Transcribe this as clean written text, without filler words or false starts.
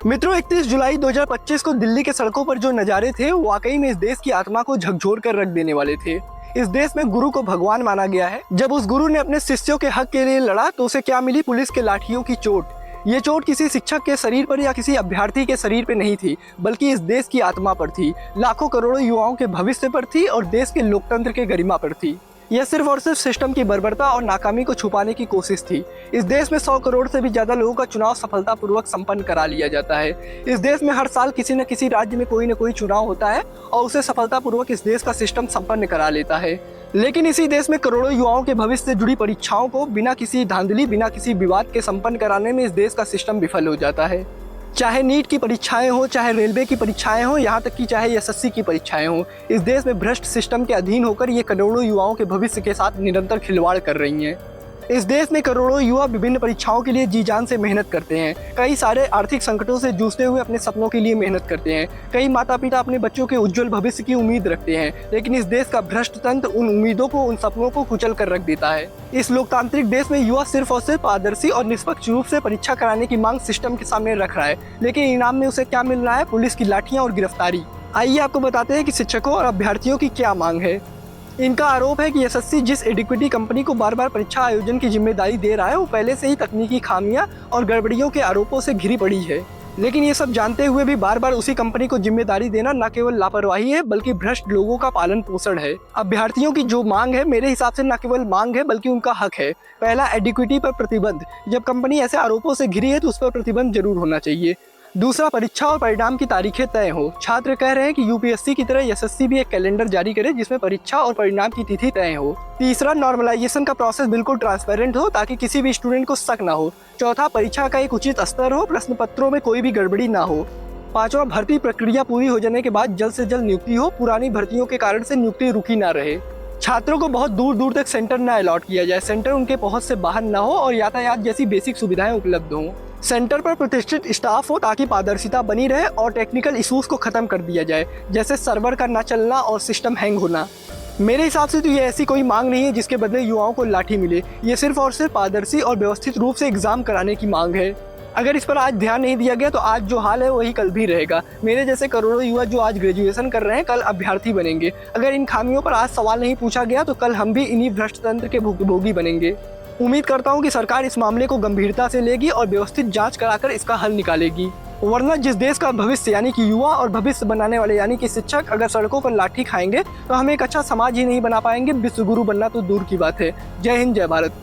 मित्रों, 31 जुलाई 2025 को दिल्ली के सड़कों पर जो नज़ारे थे वाकई में इस देश की आत्मा को झकझोर कर रख देने वाले थे। इस देश में गुरु को भगवान माना गया है। जब उस गुरु ने अपने शिष्यों के हक के लिए लड़ा तो उसे क्या मिली? पुलिस के लाठियों की चोट। ये चोट किसी शिक्षक के शरीर पर या किसी अभ्यर्थी के शरीर पर नहीं थी, बल्कि इस देश की आत्मा पर थी, लाखों करोड़ों युवाओं के भविष्य पर थी और देश के लोकतंत्र के गरिमा पर थी। यह सिर्फ और सिर्फ सिस्टम की बर्बरता और नाकामी को छुपाने की कोशिश थी। इस देश में 100 करोड़ से भी ज्यादा लोगों का चुनाव सफलतापूर्वक संपन्न करा लिया जाता है। इस देश में हर साल किसी न किसी राज्य में कोई न कोई चुनाव होता है और उसे सफलतापूर्वक इस देश का सिस्टम संपन्न करा लेता है। लेकिन इसी देश में करोड़ों युवाओं के भविष्य से जुड़ी परीक्षाओं को बिना किसी धांधली, बिना किसी विवाद के संपन्न कराने में इस देश का सिस्टम विफल हो जाता है। चाहे नीट की परीक्षाएं हो, चाहे रेलवे की परीक्षाएं हो, यहाँ तक कि चाहे एसएससी की परीक्षाएं हो, इस देश में भ्रष्ट सिस्टम के अधीन होकर ये करोड़ों युवाओं के भविष्य के साथ निरंतर खिलवाड़ कर रही हैं। इस देश में करोड़ों युवा विभिन्न परीक्षाओं के लिए जी जान से मेहनत करते हैं। कई सारे आर्थिक संकटों से जूझते हुए अपने सपनों के लिए मेहनत करते हैं। कई माता पिता अपने बच्चों के उज्जवल भविष्य की उम्मीद रखते हैं, लेकिन इस देश का भ्रष्ट तंत्र उन उम्मीदों को, उन सपनों को कुचल कर रख देता है। इस लोकतांत्रिक देश में युवा सिर्फ और सिर्फ पारदर्शी और निष्पक्ष रूप से परीक्षा कराने की मांग सिस्टम के सामने रख रहा है, लेकिन इनाम में उसे क्या मिल रहा है? पुलिस की लाठियां और गिरफ्तारी। आइए आपको बताते हैं कि शिक्षकों और अभ्यर्थियों की क्या मांग है। इनका आरोप है कि एसएससी जिस एडिक्विटी कंपनी को बार बार परीक्षा आयोजन की जिम्मेदारी दे रहा है, वो पहले से ही तकनीकी खामियां और गड़बड़ियों के आरोपों से घिरी पड़ी है। लेकिन ये सब जानते हुए भी बार बार उसी कंपनी को जिम्मेदारी देना न केवल लापरवाही है, बल्कि भ्रष्ट लोगों का पालन पोषण है। अभ्यर्थियों की जो मांग है, मेरे हिसाब से न केवल मांग है बल्कि उनका हक है। पहला, एडिक्विटी पर प्रतिबंध। जब कंपनी ऐसे आरोपों से घिरी है तो उस पर प्रतिबंध जरूर होना चाहिए। दूसरा, परीक्षा और परिणाम की तारीखें तय हो। छात्र कह रहे हैं कि यूपीएससी की तरह एसएससी भी एक कैलेंडर जारी करे जिसमें परीक्षा और परिणाम की तिथि तय हो। तीसरा, नॉर्मलाइजेशन का प्रोसेस बिल्कुल ट्रांसपेरेंट हो ताकि किसी भी स्टूडेंट को शक ना हो। चौथा, परीक्षा का एक उचित स्तर हो, प्रश्न पत्रों में कोई भी गड़बड़ी ना हो। पांचवा, भर्ती प्रक्रिया पूरी हो जाने के बाद जल्द से जल्द नियुक्ति हो, पुरानी भर्तियों के कारण से नियुक्ति रुकी ना रहे। छात्रों को बहुत दूर दूर तक सेंटर न अलॉट किया जाए, सेंटर उनके पहुंच से बाहर न हो और यातायात जैसी बेसिक सुविधाएं उपलब्ध हों। सेंटर पर प्रतिष्ठित स्टाफ हो ताकि पारदर्शिता बनी रहे और टेक्निकल इश्यूज को खत्म कर दिया जाए, जैसे सर्वर का न चलना और सिस्टम हैंग होना। मेरे हिसाब से तो ये ऐसी कोई मांग नहीं है जिसके बदले युवाओं को लाठी मिले। ये सिर्फ और सिर्फ पारदर्शी और व्यवस्थित रूप से एग्जाम कराने की मांग है। अगर इस पर आज ध्यान नहीं दिया गया तो आज जो हाल है वही कल भी रहेगा। मेरे जैसे करोड़ों युवा जो आज ग्रेजुएशन कर रहे हैं कल अभ्यर्थी बनेंगे। अगर इन खामियों पर आज सवाल नहीं पूछा गया तो कल हम भी इन्हीं भ्रष्ट तंत्र के भुक्तभोगी बनेंगे। उम्मीद करता हूं कि सरकार इस मामले को गंभीरता से लेगी और व्यवस्थित जांच कराकर इसका हल निकालेगी, वरना जिस देश का भविष्य यानी कि युवा और भविष्य बनाने वाले यानी कि शिक्षक अगर सड़कों पर लाठी खाएंगे तो हम एक अच्छा समाज ही नहीं बना पाएंगे, विश्व गुरु बनना तो दूर की बात है। जय हिंद, जय भारत।